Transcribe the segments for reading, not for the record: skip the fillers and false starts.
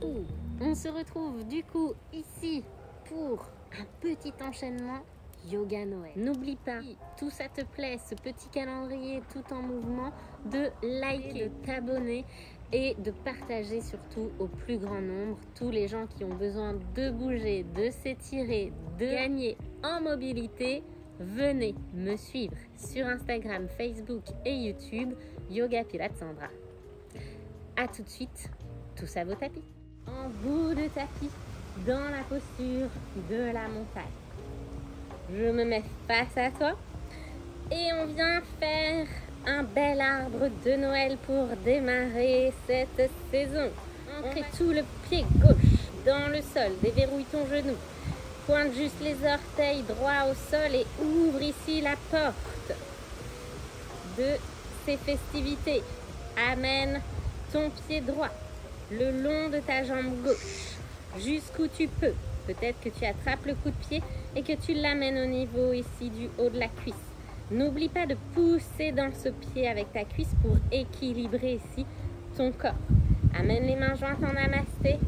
Coucou, on se retrouve du coup ici pour un petit enchaînement Yoga Noël. N'oublie pas, si tout ça te plaît, ce petit calendrier tout en mouvement, de liker, de t'abonner et de partager surtout au plus grand nombre. Tous les gens qui ont besoin de bouger, de s'étirer, de gagner en mobilité, venez me suivre sur Instagram, Facebook et YouTube, Yoga Pilates Sandra. A tout de suite, tous à vos tapis. En bout de tapis, dans la posture de la montagne. Je me mets face à toi et on vient faire un bel arbre de Noël pour démarrer cette saison. Ancre tout le pied gauche dans le sol, déverrouille ton genou, pointe juste les orteils droits au sol et ouvre ici la porte de ces festivités. Amène ton pied droit le long de ta jambe gauche jusqu'où tu peux. Peut-être que tu attrapes le coup de pied et que tu l'amènes au niveau ici du haut de la cuisse. N'oublie pas de pousser dans ce pied avec ta cuisse pour équilibrer ici ton corps. Amène les mains jointes en namasté.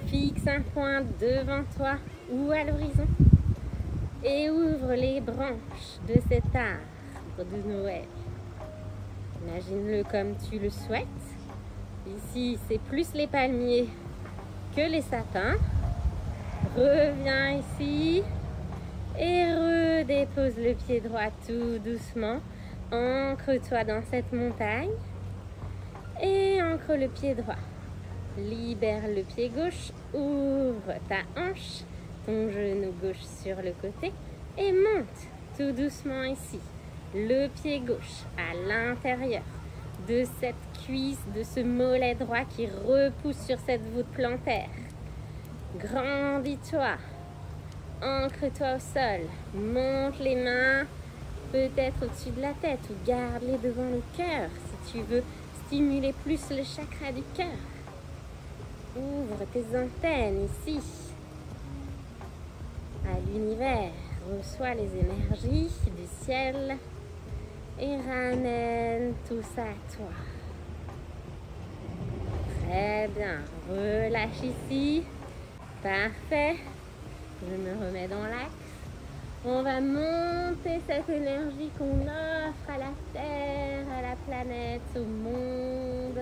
Fixe un point devant toi ou à l'horizon. Et ouvre les branches de cet arbre de Noël. Imagine-le comme tu le souhaites. Ici, c'est plus les palmiers que les sapins. Reviens ici et redépose le pied droit tout doucement. Ancre-toi dans cette montagne et ancre le pied droit. Libère le pied gauche, ouvre ta hanche, ton genou gauche sur le côté et monte tout doucement ici. Le pied gauche à l'intérieur de cette cuisse, de ce mollet droit qui repousse sur cette voûte plantaire. Grandis-toi, ancre-toi au sol, monte les mains peut-être au-dessus de la tête ou garde-les devant le cœur si tu veux stimuler plus le chakra du cœur. Ouvre tes antennes ici à l'univers, reçois les énergies du ciel et ramène tout ça à toi. Très bien, relâche ici. Parfait. Je me remets dans l'axe. On va monter cette énergie qu'on offre à la Terre, à la planète, au monde,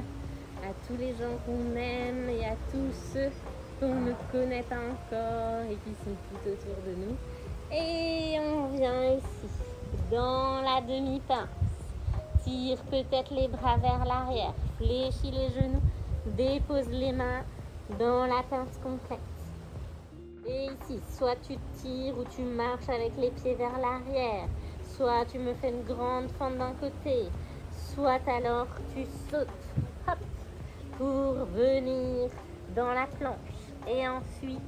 à tous les gens qu'on aime et à tous ceux qu'on ne connaît pas encore et qui sont tout autour de nous. Et on vient ici, dans la demi-pince. Tire peut-être les bras vers l'arrière, fléchis les genoux, dépose les mains dans la pince complète. Et ici, soit tu tires ou tu marches avec les pieds vers l'arrière, soit tu me fais une grande fente d'un côté, soit alors tu sautes hop, pour venir dans la planche et ensuite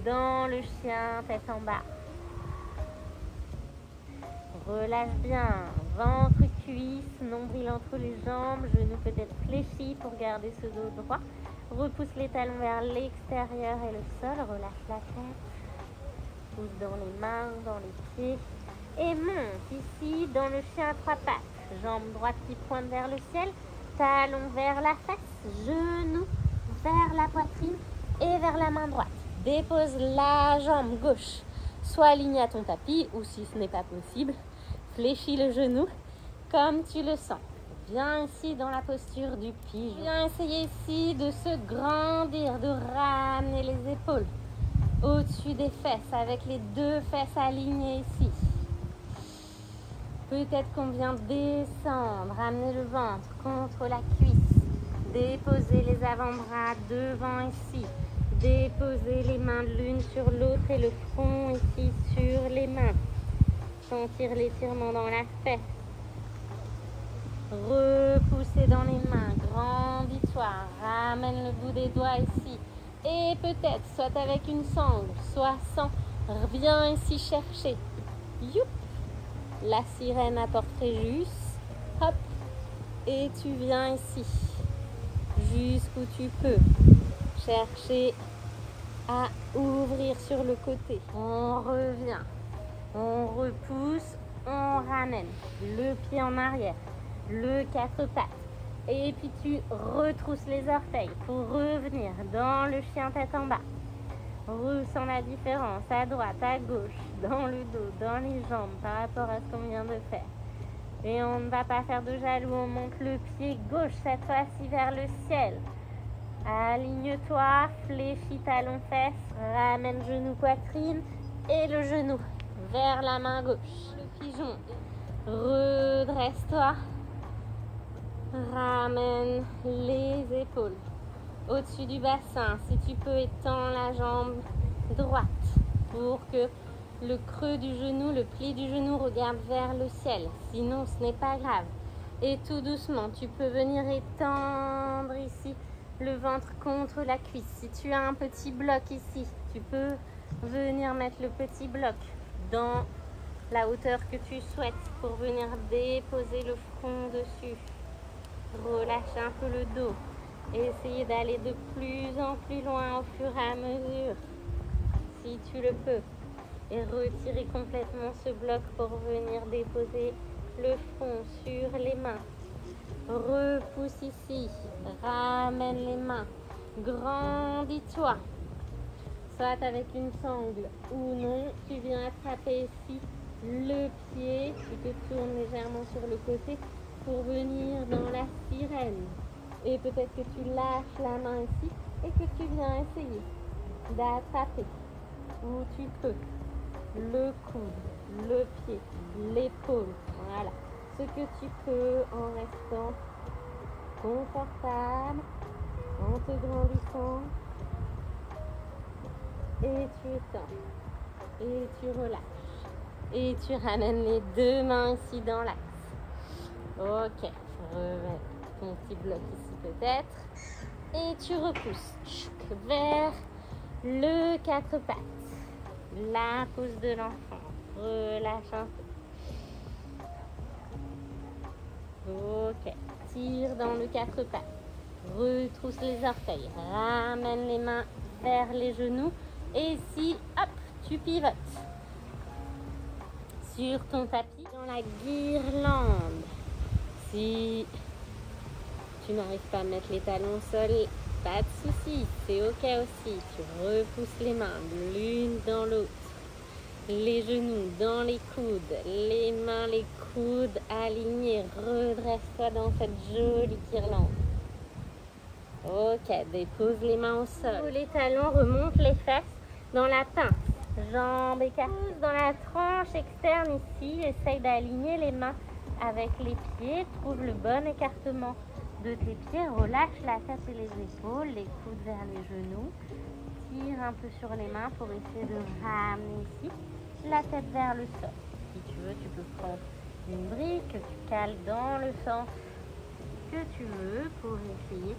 dans le chien tête en bas. Relâche bien, ventre, cuisse, nombril entre les jambes, genoux peut-être fléchis pour garder ce dos droit. Repousse les talons vers l'extérieur et le sol, relâche la tête. Pousse dans les mains, dans les pieds. Et monte ici dans le chien à trois pattes. Jambe droite qui pointe vers le ciel, talons vers la face, genoux vers la poitrine et vers la main droite. Dépose la jambe gauche, soit alignée à ton tapis ou si ce n'est pas possible, fléchis le genou comme tu le sens. Viens ici dans la posture du pigeon. Viens essayer ici de se grandir, de ramener les épaules au-dessus des fesses avec les deux fesses alignées ici. Peut-être qu'on vient descendre, ramener le ventre contre la cuisse. Déposer les avant-bras devant ici. Déposer les mains l'une sur l'autre et le front ici sur les mains. Sentir l'étirement dans la fesse. Repousser dans les mains, grandis-toi, ramène le bout des doigts ici. Et peut-être, soit avec une sangle, soit sans, viens ici chercher. Youp, la sirène à portée juste. Hop, et tu viens ici, jusqu'où tu peux. Chercher à ouvrir sur le côté. On revient, on repousse, on ramène le pied en arrière. Le quatre pattes, Et puis tu retrousses les orteils pour revenir dans le chien tête en bas. Ressens la différence à droite, à gauche, dans le dos, dans les jambes par rapport à ce qu'on vient de faire. Et on ne va pas faire de jaloux, on monte le pied gauche cette fois-ci vers le ciel. Aligne-toi, fléchis talon fesses, ramène genou poitrine et le genou vers la main gauche. Le pigeon, redresse-toi, ramène les épaules au-dessus du bassin. Si tu peux, étends la jambe droite pour que le creux du genou, le pli du genou regarde vers le ciel. Sinon, ce n'est pas grave. Et tout doucement, tu peux venir étendre ici le ventre contre la cuisse. Si tu as un petit bloc ici, tu peux venir mettre le petit bloc dans la hauteur que tu souhaites pour venir déposer le front dessus. Relâche un peu le dos. Et essayer d'aller de plus en plus loin au fur et à mesure, si tu le peux. Et retirer complètement ce bloc pour venir déposer le front sur les mains. Repousse ici, ramène les mains, grandis-toi. Soit avec une sangle ou non, tu viens attraper ici le pied, tu te tournes légèrement sur le côté pour venir dans la sirène. Et peut-être que tu lâches la main ici et que tu viens essayer d'attraper où tu peux le coude, le pied, l'épaule. Voilà. Ce que tu peux en restant confortable, en te grandissant. Et tu étends. Et tu relâches. Et tu ramènes les deux mains ici dans l'axe. Ok. Remets ton petit bloc ici peut-être. Et tu repousses vers le quatre pattes. La pousse de l'enfant. Relâche un peu. Ok. Tire dans le quatre pattes. Retrousse les orteils. Ramène les mains vers les genoux. Et ici, hop, tu pivotes. Sur ton tapis, dans la guirlande. Si tu n'arrives pas à mettre les talons au sol, pas de souci, c'est ok aussi. Tu repousses les mains l'une dans l'autre. Les genoux dans les coudes, les mains, les coudes alignés. Redresse-toi dans cette jolie guirlande. Ok, dépose les mains au sol. Les talons, remonte les fesses dans la pince. Jambes écartées. Dans la tranche externe ici, essaye d'aligner les mains avec les pieds. Trouve le bon écartement de tes pieds. Relâche la tête et les épaules, les coudes vers les genoux. Tire un peu sur les mains pour essayer de ramener ici la tête vers le sol. Si tu veux, tu peux prendre une brique que tu cales dans le sens que tu veux pour essayer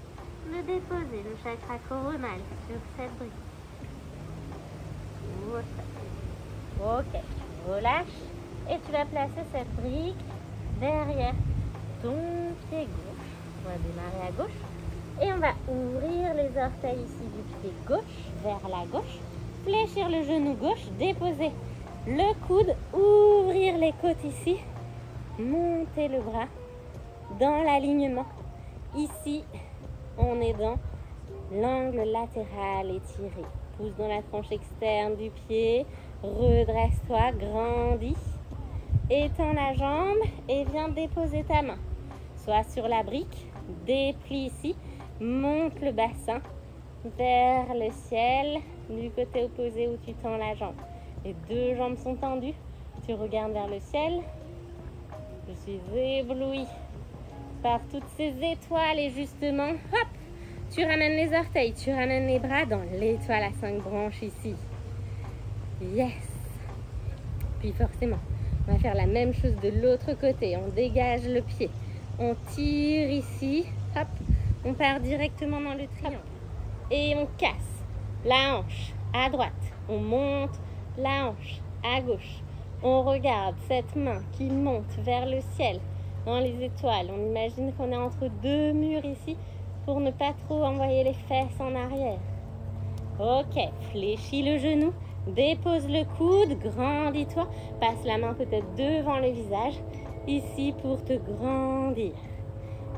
de déposer le chakra coronal sur cette brique. Ok, relâche et tu vas placer cette brique derrière ton pied gauche. On va démarrer à gauche et on va ouvrir les orteils ici du pied gauche vers la gauche, fléchir le genou gauche, déposer le coude, ouvrir les côtes ici, monter le bras dans l'alignement. Ici, on est dans l'angle latéral étiré. Pousse dans la tranche externe du pied, redresse-toi, grandis, étends la jambe et viens déposer ta main. Soit sur la brique, déplie ici, monte le bassin vers le ciel du côté opposé où tu tends la jambe. Les deux jambes sont tendues, tu regardes vers le ciel. Je suis éblouie par toutes ces étoiles et justement, hop, tu ramènes les orteils, tu ramènes les bras dans l'étoile à 5 branches ici. Yes. Puis forcément, on va faire la même chose de l'autre côté. On dégage le pied, on tire ici, hop, on part directement dans le triangle. Et on casse la hanche à droite, on monte la hanche à gauche. On regarde cette main qui monte vers le ciel dans les étoiles. On imagine qu'on est entre deux murs ici pour ne pas trop envoyer les fesses en arrière. Ok, fléchis le genou, dépose le coude, grandis-toi. Passe la main peut-être devant le visage ici pour te grandir.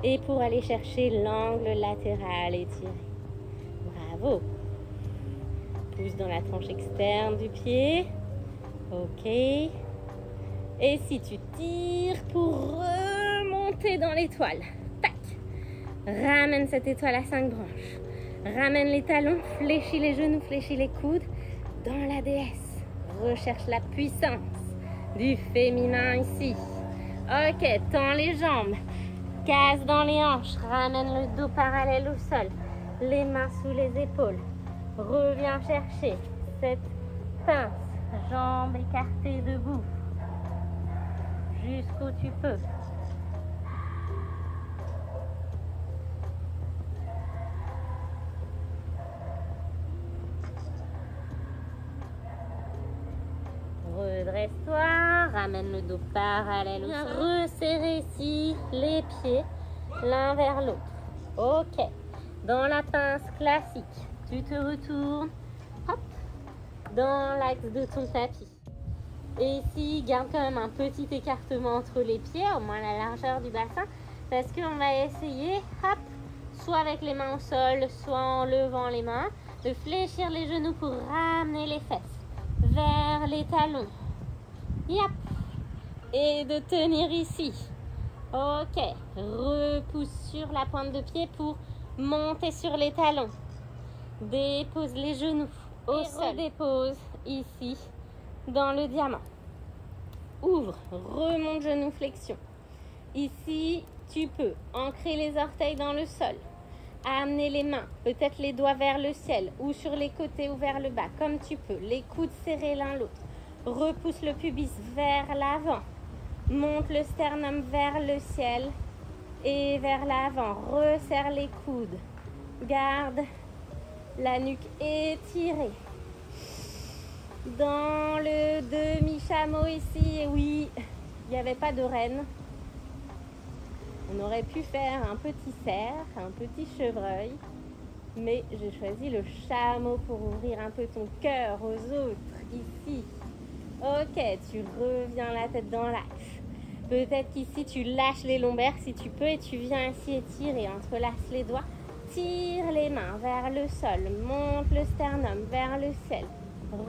Et pour aller chercher l'angle latéral étiré. Bravo. Pousse dans la tranche externe du pied. Ok. Et si tu tires pour remonter dans l'étoile. Tac. Ramène cette étoile à 5 branches. Ramène les talons, fléchis les genoux, fléchis les coudes. Dans la déesse. Recherche la puissance du féminin ici. Ok, tends les jambes. Casse dans les hanches. Ramène le dos parallèle au sol. Les mains sous les épaules. Reviens chercher cette pince. Jambes écartées debout. Jusqu'où tu peux. Redresse-toi, ramène le dos parallèle au sol. Resserre ici les pieds l'un vers l'autre. Ok. Dans la pince classique, tu te retournes, hop, dans l'axe de ton tapis. Et ici, garde quand même un petit écartement entre les pieds, au moins la largeur du bassin, parce qu'on va essayer, hop, soit avec les mains au sol, soit en levant les mains, de fléchir les genoux pour ramener les fesses vers les talons. Yep. Et de tenir ici. Ok. Repousse sur la pointe de pied pour monter sur les talons. Dépose les genoux au sol. Redépose ici dans le diamant. Ouvre, remonte genou flexion. Ici, tu peux ancrer les orteils dans le sol. Amener les mains, peut-être les doigts vers le ciel ou sur les côtés ou vers le bas, comme tu peux. Les coudes serrés l'un l'autre. Repousse le pubis vers l'avant. Monte le sternum vers le ciel et vers l'avant. Resserre les coudes. Garde la nuque étirée. Dans le demi-chameau ici, oui, il n'y avait pas de reine. On aurait pu faire un petit cerf, un petit chevreuil, mais j'ai choisi le chameau pour ouvrir un peu ton cœur aux autres, ici. Ok, tu reviens la tête dans l'axe. Peut-être qu'ici, tu lâches les lombaires si tu peux et tu viens ici étirer, entrelace les doigts. Tire les mains vers le sol, monte le sternum vers le ciel,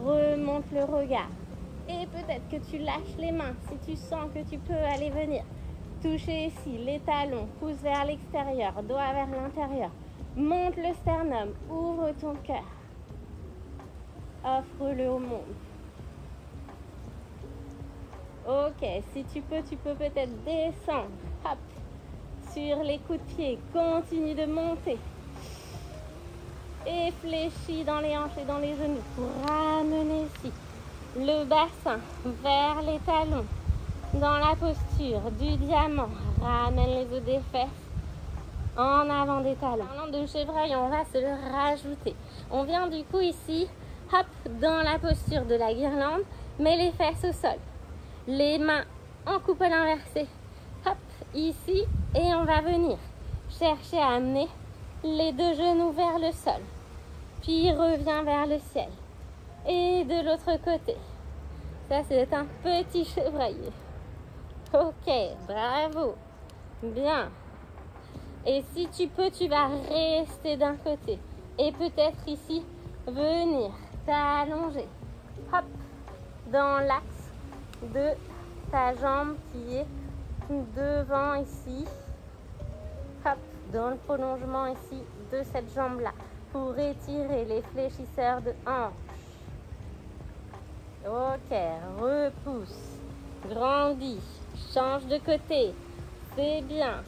remonte le regard. Et peut-être que tu lâches les mains si tu sens que tu peux aller venir. Toucher ici les talons, pousse vers l'extérieur, doigt vers l'intérieur. Monte le sternum, ouvre ton cœur. Offre-le au monde. Ok, si tu peux peut-être descendre. Hop, sur les coups de pied, continue de monter. Et fléchis dans les hanches et dans les genoux pour ramener ici le bassin vers les talons. Dans la posture du diamant, ramène les os des fesses en avant des talons. En langue de chevreuil, on va se le rajouter. On vient du coup ici, hop, dans la posture de la guirlande, mets les fesses au sol. Les mains en coupole inversée, hop, ici, et on va venir chercher à amener les deux genoux vers le sol. Puis reviens vers le ciel. Et de l'autre côté. Ça, c'est un petit chevreuil. Ok, bravo. Bien. Et si tu peux, tu vas rester d'un côté. Et peut-être ici, venir t'allonger. Hop, dans l'axe de ta jambe qui est devant ici. Hop, dans le prolongement ici de cette jambe-là. Pour étirer les fléchisseurs de hanche. Ok, repousse. Grandis. Change de côté. C'est bien.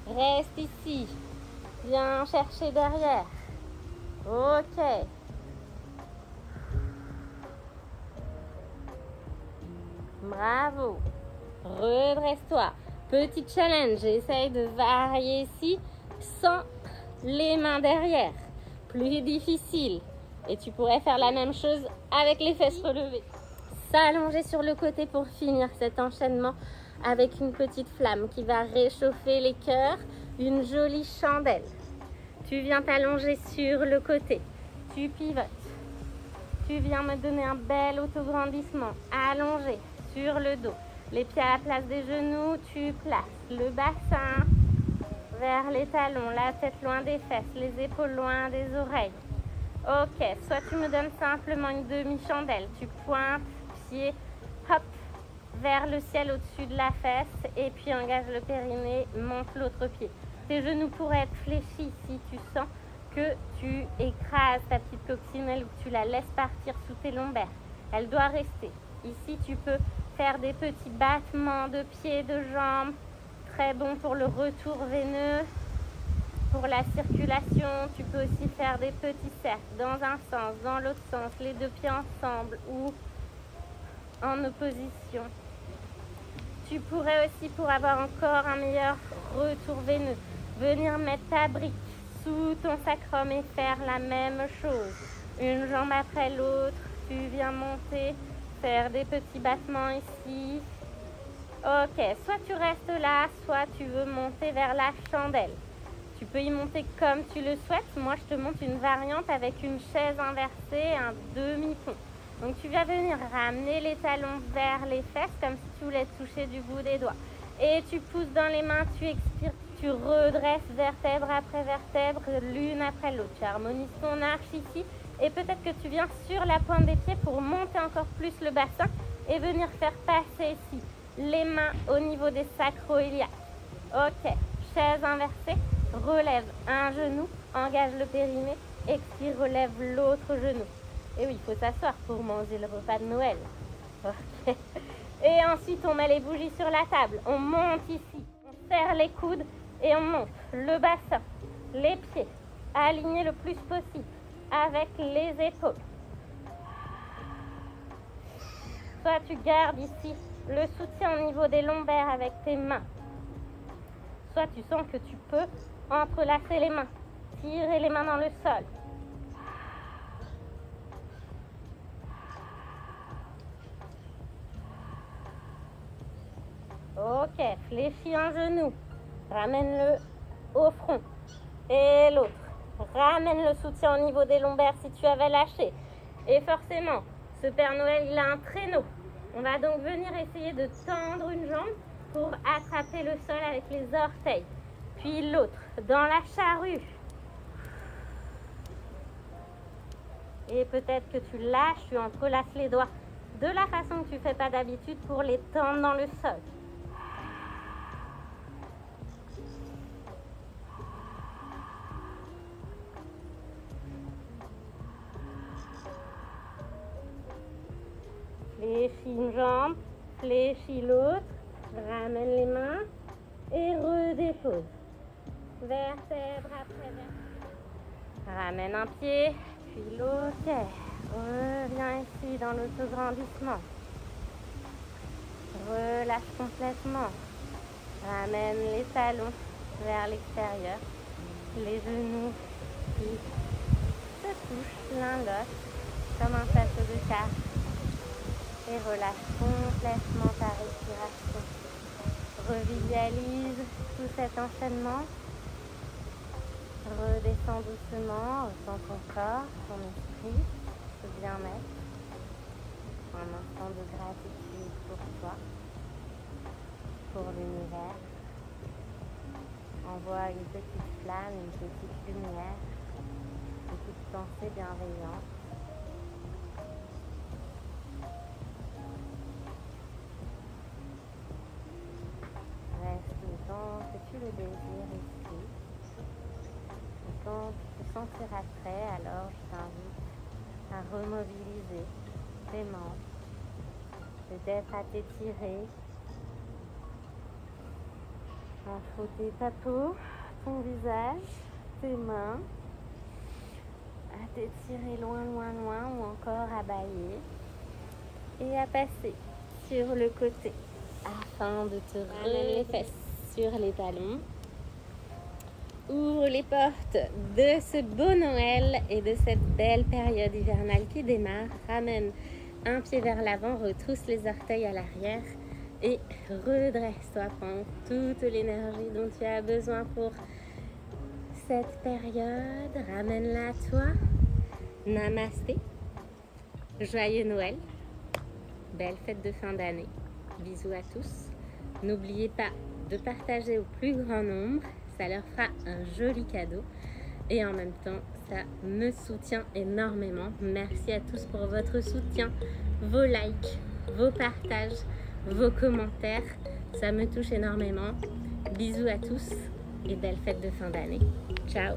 Reste ici. Viens chercher derrière. Ok. Bravo. Redresse-toi. Petit challenge. Essaye de varier ici sans les mains derrière. Plus difficile. Et tu pourrais faire la même chose avec les fesses relevées. S'allonger sur le côté pour finir cet enchaînement avec une petite flamme qui va réchauffer les cœurs, une jolie chandelle. Tu viens t'allonger sur le côté, tu pivotes, tu viens me donner un bel autograndissement, allongé sur le dos, les pieds à la place des genoux, tu places le bassin, vers les talons, la tête loin des fesses, les épaules loin des oreilles. Ok, soit tu me donnes simplement une demi-chandelle, tu pointes, pied, hop, vers le ciel au-dessus de la fesse et puis engage le périnée, monte l'autre pied. Tes genoux pourraient être fléchis si tu sens que tu écrases ta petite coccinelle ou que tu la laisses partir sous tes lombaires. Elle doit rester. Ici, tu peux faire des petits battements de pieds, de jambes, très bon pour le retour veineux. Pour la circulation, tu peux aussi faire des petits cercles dans un sens, dans l'autre sens, les deux pieds ensemble ou en opposition. Tu pourrais aussi, pour avoir encore un meilleur retour veineux, venir mettre ta brique sous ton sacrum et faire la même chose. Une jambe après l'autre, tu viens monter, faire des petits battements ici. Ok, soit tu restes là, soit tu veux monter vers la chandelle. Tu peux y monter comme tu le souhaites. Moi, je te montre une variante avec une chaise inversée, un demi-pont. Donc, tu vas venir ramener les talons vers les fesses comme si tu voulais toucher du bout des doigts. Et tu pousses dans les mains, tu expires, tu redresses vertèbre après vertèbre, l'une après l'autre. Tu harmonises ton arche ici. Et peut-être que tu viens sur la pointe des pieds pour monter encore plus le bassin et venir faire passer ici les mains au niveau des sacro-iliaques. Ok, chaise inversée. Relève un genou, engage le périnée, expire, relève l'autre genou. Et oui, il faut s'asseoir pour manger le repas de Noël. Okay. Et ensuite, on met les bougies sur la table. On monte ici, on serre les coudes et on monte le bassin, les pieds, alignés le plus possible avec les épaules. Soit tu gardes ici le soutien au niveau des lombaires avec tes mains. Soit tu sens que tu peux entrelacer les mains, tirer les mains dans le sol. Ok, fléchis un genou, ramène-le au front. Et l'autre, ramène le soutien au niveau des lombaires si tu avais lâché. Et forcément, ce Père Noël, il a un traîneau. On va donc venir essayer de tendre une jambe pour attraper le sol avec les orteils. Puis l'autre, dans la charrue. Et peut-être que tu lâches, tu entrelaces les doigts de la façon que tu ne fais pas d'habitude pour les tendre dans le sol. Fléchis une jambe, fléchis l'autre, ramène les mains et redépose. Vertèbre après vertèbre. Ramène un pied, puis l'autre. Reviens ici dans l'autograndissement. Relâche complètement. Ramène les talons vers l'extérieur. Les genoux qui se touchent l'un l'autre comme un château de cartes. Et relâche complètement ta respiration. Revisualise tout cet enchaînement. Redescends doucement, ressens ton corps, ton esprit, ce bien-être. Un instant de gratitude pour toi, pour l'univers. Envoie une petite flamme, une petite lumière, une petite pensée bienveillante. Reste autant que tu le désires ici. Quand tu te sentiras prêt, alors je t'invite à remobiliser tes membres, peut-être à t'étirer, à frotter ta peau, ton visage, tes mains, à t'étirer loin, loin, loin ou encore à bâiller et à passer sur le côté afin de te ramener les fesses sur les talons. Ouvre les portes de ce beau Noël et de cette belle période hivernale qui démarre. Ramène un pied vers l'avant, retrousse les orteils à l'arrière et redresse-toi. Prends toute l'énergie dont tu as besoin pour cette période. Ramène-la à toi. Namasté. Joyeux Noël. Belle fête de fin d'année. Bisous à tous. N'oubliez pas de partager au plus grand nombre ça leur fera un joli cadeau. Et en même temps, ça me soutient énormément. Merci à tous pour votre soutien, vos likes, vos partages, vos commentaires. Ça me touche énormément. Bisous à tous et belle fête de fin d'année. Ciao!